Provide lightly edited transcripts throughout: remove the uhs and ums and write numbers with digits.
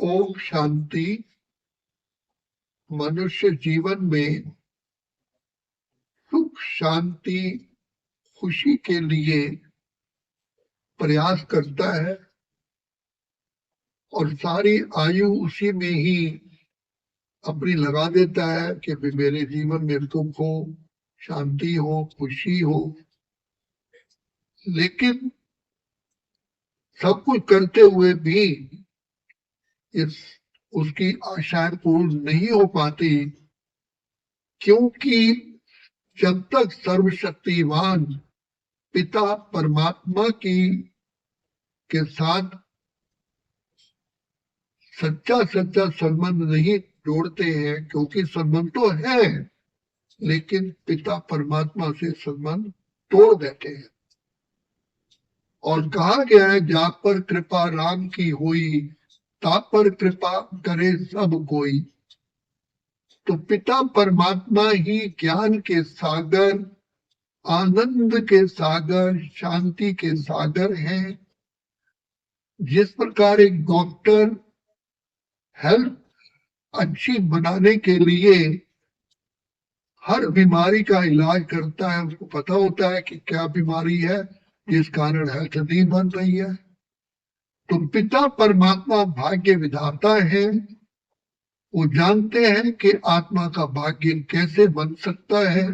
ओम शांति। मनुष्य जीवन में सुख शांति खुशी के लिए प्रयास करता है और सारी आयु उसी में ही अपनी लगा देता है कि मेरे जीवन में सुख हो, शांति हो, खुशी हो। लेकिन सब कुछ करते हुए भी उसकी आशाएं पूर्ण नहीं हो पाती, क्योंकि जब तक सर्वशक्तिवान पिता परमात्मा के साथ सच्चा संबंध नहीं जोड़ते हैं, क्योंकि संबंध तो है लेकिन पिता परमात्मा से संबंध तोड़ देते हैं। और कहा गया है, जा पर कृपा राम की हुई, ता पर कृपा करे सब कोई। तो पिता परमात्मा ही ज्ञान के सागर, आनंद के सागर, शांति के सागर हैं। जिस प्रकार एक डॉक्टर हेल्थ अच्छी बनाने के लिए हर बीमारी का इलाज करता है, उसको पता होता है कि क्या बीमारी है जिस कारण हेल्थ नहीं बन रही है। तो पिता परमात्मा भाग्य विधाता है। वो जानते हैं कि आत्मा का भाग्य कैसे बन सकता है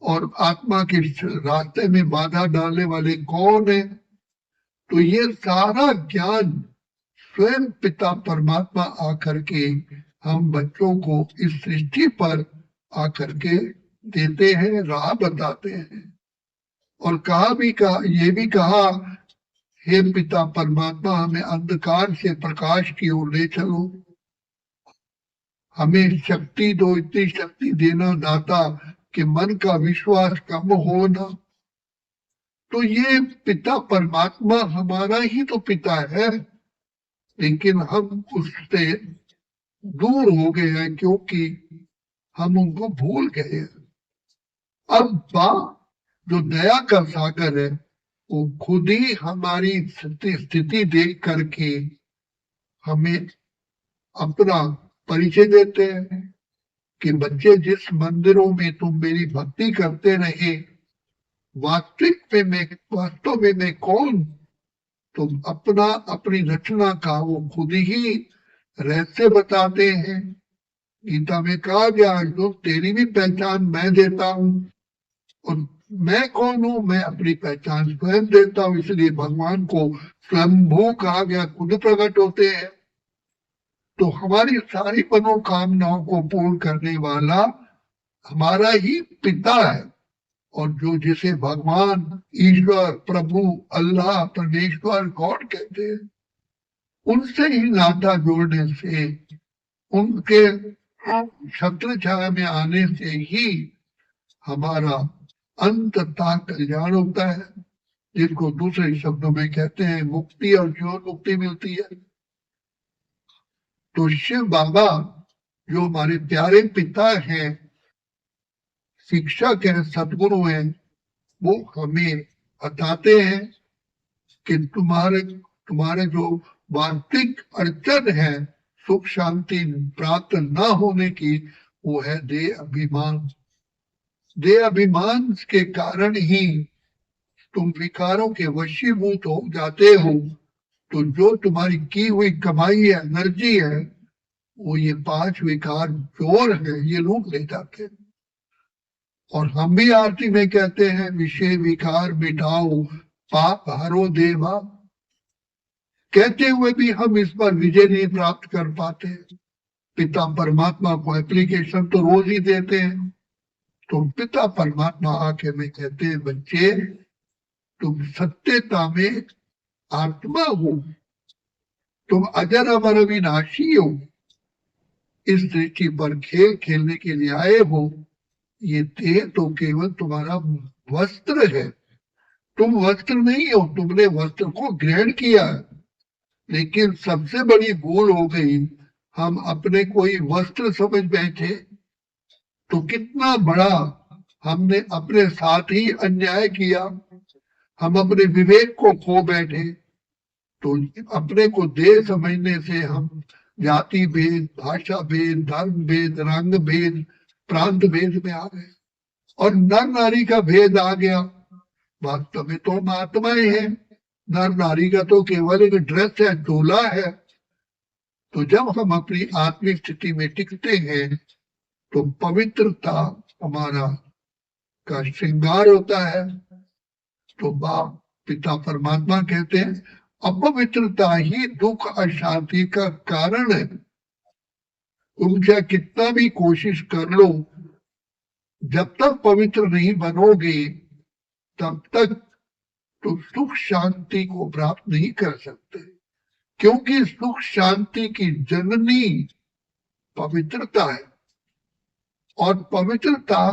और आत्मा के रास्ते में बाधा डालने वाले कौन है। तो ये सारा ज्ञान स्वयं पिता परमात्मा आकर के हम बच्चों को इस सृष्टि पर आकर के देते हैं, राह बताते हैं। और ये भी कहा, हे पिता परमात्मा, हमें अंधकार से प्रकाश की ओर ले चलो, हमें शक्ति दो, इतनी शक्ति देना दाता कि मन का विश्वास कम हो ना। तो ये पिता परमात्मा हमारा ही तो पिता है, लेकिन हम उससे दूर हो गए हैं क्योंकि हम उनको भूल गए। अब बाप जो दया का सागर है, वो खुद ही हमारी स्थिति देख करके हमें अपना परिचय देते हैं कि बच्चे, जिस मंदिरों में तुम मेरी भक्ति करते रहे, वास्तव में मैं कौन? तुम अपनी रचना का वो खुद ही रहस्य बताते हैं। गीता में कहा गया, जो तेरी भी पहचान मैं देता हूं, और मैं कौन हूं? मैं अपनी पहचान स्वयं देता हूं। इसलिए भगवान को स्वयंभू कहा गया, खुद प्रकट होते हैं। तो हमारी सारी मनोकामनाओं को पूर्ण करने वाला हमारा ही पिता है। और जिसे भगवान, ईश्वर, प्रभु, अल्लाह, परमेश्वर, गॉड कहते हैं, उनसे ही नाता जोड़ने से, उनके छत्र छाया में आने से ही हमारा अंततः कल्याण होता है, जिनको दूसरे शब्दों में कहते हैं मुक्ति और जीवन मुक्ति मिलती है। तो शिव बाबा जो हमारे प्यारे पिता हैं, शिक्षक हैं, सदगुरु हैं, वो हमें बताते हैं कि तुम्हारे जो वास्तविक अड़चन है सुख शांति प्राप्त न होने की, वो है देह अभिमान। देह अभिमान के कारण ही तुम विकारों के वशीभूत हो जाते हो। तो जो तुम्हारी की हुई कमाई है, एनर्जी है, वो ये 5 विकार चोर है, ये लोग ले जाते हैं। और हम भी आरती में कहते हैं, विषय विकार मिटाओ, पाप हरो देवा। कहते हुए भी हम इस पर विजय नहीं प्राप्त कर पाते। पिता परमात्मा को एप्लीकेशन तो रोज ही देते हैं। तो पिता परमात्मा आके में कहते हैं, बच्चे तुम सत्यता में आत्मा हो, तुम अजर अमर अविनाशी हो, इस दृष्टि पर खेल खेलने के लिए आए हो। ये देह तो केवल तुम्हारा वस्त्र है, तुम वस्त्र नहीं हो। तुमने वस्त्र को ग्रहण किया, लेकिन सबसे बड़ी भूल हो गई, हम अपने कोई वस्त्र समझ बैठे। तो कितना बड़ा हमने अपने साथ ही अन्याय किया। हम अपने विवेक को खो बैठे। तो अपने को देह समझने से हम जाति भेद, भाषा भेद, धर्म भेद, रंग भेद, प्रांत भेद में आ गए और नर नारी का भेद आ गया। वास्तव में तो हम आत्माएं हैं। नर नारी का तो केवल एक ड्रेस है, डोला है। तो जब हम अपनी आत्मिक स्थिति में टिकते हैं तो पवित्रता हमारा का श्रृंगार होता है। तो बाप पिता परमात्मा कहते हैं अपवित्रता ही दुख अशांति का कारण है। तुम चाहे कितना भी कोशिश कर लो, जब तक पवित्र नहीं बनोगे तब तक तुम सुख शांति को प्राप्त नहीं कर सकते, क्योंकि सुख शांति की जननी पवित्रता है। और पवित्रता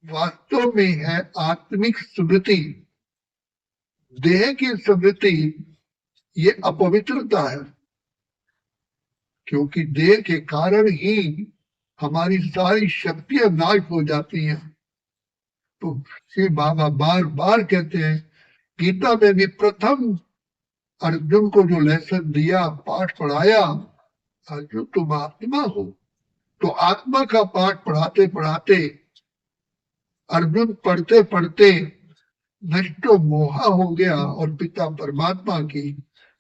वास्तव में है आत्मिक स्मृति। देह की स्मृति ये अपवित्रता है, क्योंकि देह के कारण ही हमारी सारी शक्तियां नाश हो जाती हैं। तो श्री बाबा बार बार कहते हैं, गीता में भी प्रथम अर्जुन को जो लेसन दिया, पाठ पढ़ाया, अर्जुन तुम आत्मा हो। तो आत्मा का पाठ पढ़ाते पढ़ाते अर्जुन पढ़ते पढ़ते नष्टो मोहा हो गया और पिता परमात्मा की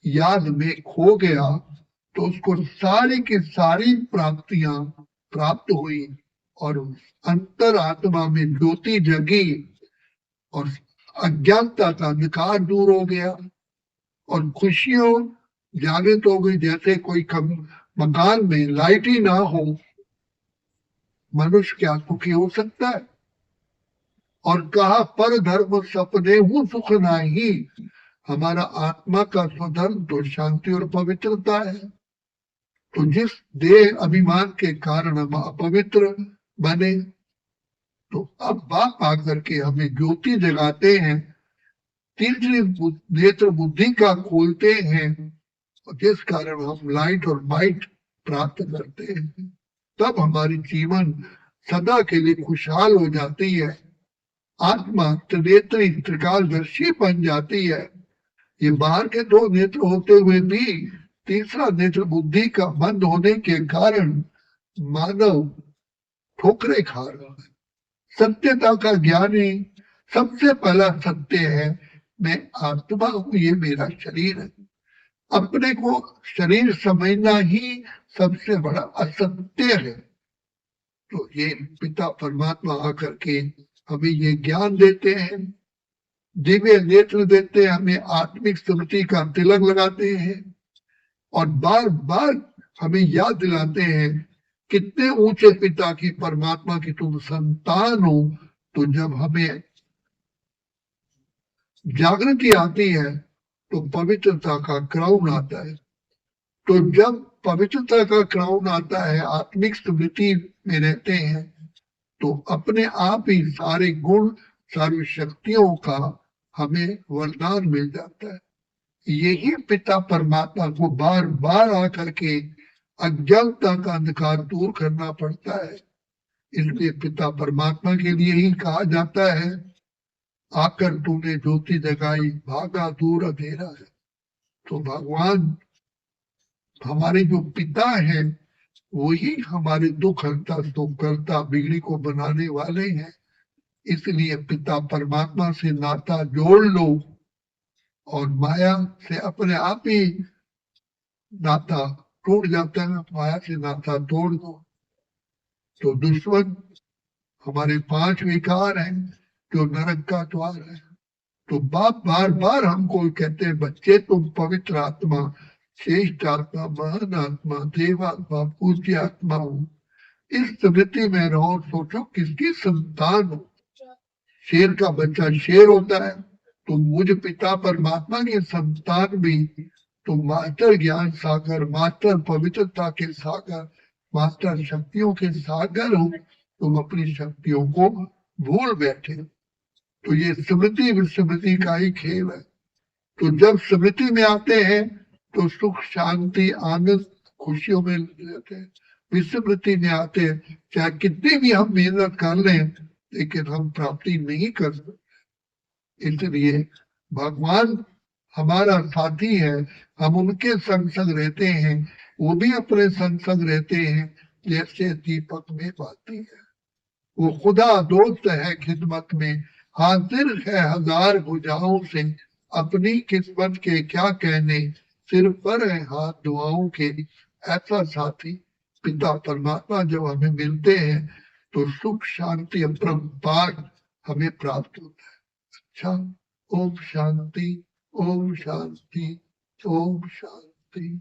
याद में खो गया। तो उसको सारी की सारी प्राप्तियां प्राप्त हुई और अंतर आत्मा में ज्योति जगी और अज्ञानता का अंधकार दूर हो गया और खुशियों जागृत हो गई। जैसे कोई मकान में लाइट ही ना हो, मनुष्य क्या सुखी हो सकता है। और कहा पर धर्म सपने हूं सुख नाही। हमारा आत्मा का स्वधर्म तो शांति और पवित्रता है। तो जिस देह अभिमान के कारण हम अपवित्र बने, तो अब बाप आकर के हमें ज्योति जगाते हैं, तीसरी नेत्र बुद्धि का खोलते हैं, जिस कारण हम लाइट और माइट प्राप्त करते हैं। तब हमारी जीवन सदा के लिए खुशहाल हो जाती है। आत्मा त्रिनेत्री त्रिकालदर्शी बन जाती है। ये बाहर के दो नेत्र होते हुए भी तीसरा नेत्र बुद्धि का बंद होने के कारण मानव ठोकरे खा रहा है। सत्यता का ज्ञानी सबसे पहला सत्य है, मैं आत्मा हूं, ये मेरा शरीर है। अपने को शरीर समझना ही सबसे बड़ा असत्य है। तो ये पिता परमात्मा आकर के हमें ये ज्ञान देते हैं, दिव्य नेत्र देते हैं, हमें आत्मिक स्मृति का तिलक लगाते हैं और बार बार हमें याद दिलाते हैं कितने ऊंचे पिता की, परमात्मा की तुम संतान हो। तो जब हमें जागृति आती है तो पवित्रता का क्राउन आता है। तो जब पवित्रता का क्राउन आता है, आत्मिक स्मृति में रहते हैं, तो अपने आप ही सारे गुण, सारी शक्तियों का हमें वरदान मिल जाता है। यही पिता परमात्मा को बार बार आकर के अज्ञानता का अंधकार दूर करना पड़ता है। इसलिए पिता परमात्मा के लिए ही कहा जाता है, आकर तूने ज्योति जगाई, भागा दूर अंधेरा है। तो भगवान हमारे जो पिता हैं वही हमारे दुख हरता, सुख करता, बिगड़ी को बनाने वाले हैं। इसलिए पिता परमात्मा से नाता जोड़ लो और माया से अपने आप ही नाता टूट जाता है। माया से नाता तोड़ दो। तो दुश्मन हमारे 5 विकार हैं जो नरक का द्वार है। तो बाप बार बार हमको कहते हैं, बच्चे तुम पवित्र आत्मा, श्रेष्ठ आत्मा, महान आत्मा, देवात्मा, पूज्य आत्मा हो। इस स्मृति में रहो। सोचो किसकी संतान हो। शेर का बच्चा शेर होता है, तो मुझ पिता परमात्मा की संतान भी तुम मास्टर ज्ञान सागर, मास्टर पवित्रता के सागर, मास्टर शक्तियों के सागर हो। तुम अपनी शक्तियों को भूल बैठे। तो ये स्मृति विस्मृति का ही खेल है। तो जब स्मृति में आते हैं तो सुख शांति आनंद खुशियों में रहते हैं। विस्मृति में आते हैं, चाहे कितनी भी हम मेहनत कर लें लेकिन हम प्राप्ति नहीं कर सकते। इसलिए भगवान हमारा साथी है, हम उनके संग संग रहते हैं, वो भी अपने संग संग रहते हैं, जैसे दीपक में बाती है। वो खुदा दोस्त है खिदमत में, हाजिर है हजार भुजाओं से, अपनी किस्मत के क्या कहने, सिर पर है हाथ दुआओं के। ऐसा साथी पिता परमात्मा जब हमें मिलते हैं तो सुख शांति अपरंपार हमें प्राप्त होता है। अच्छा, ओम शांति, ओम शांति, ओम शांति।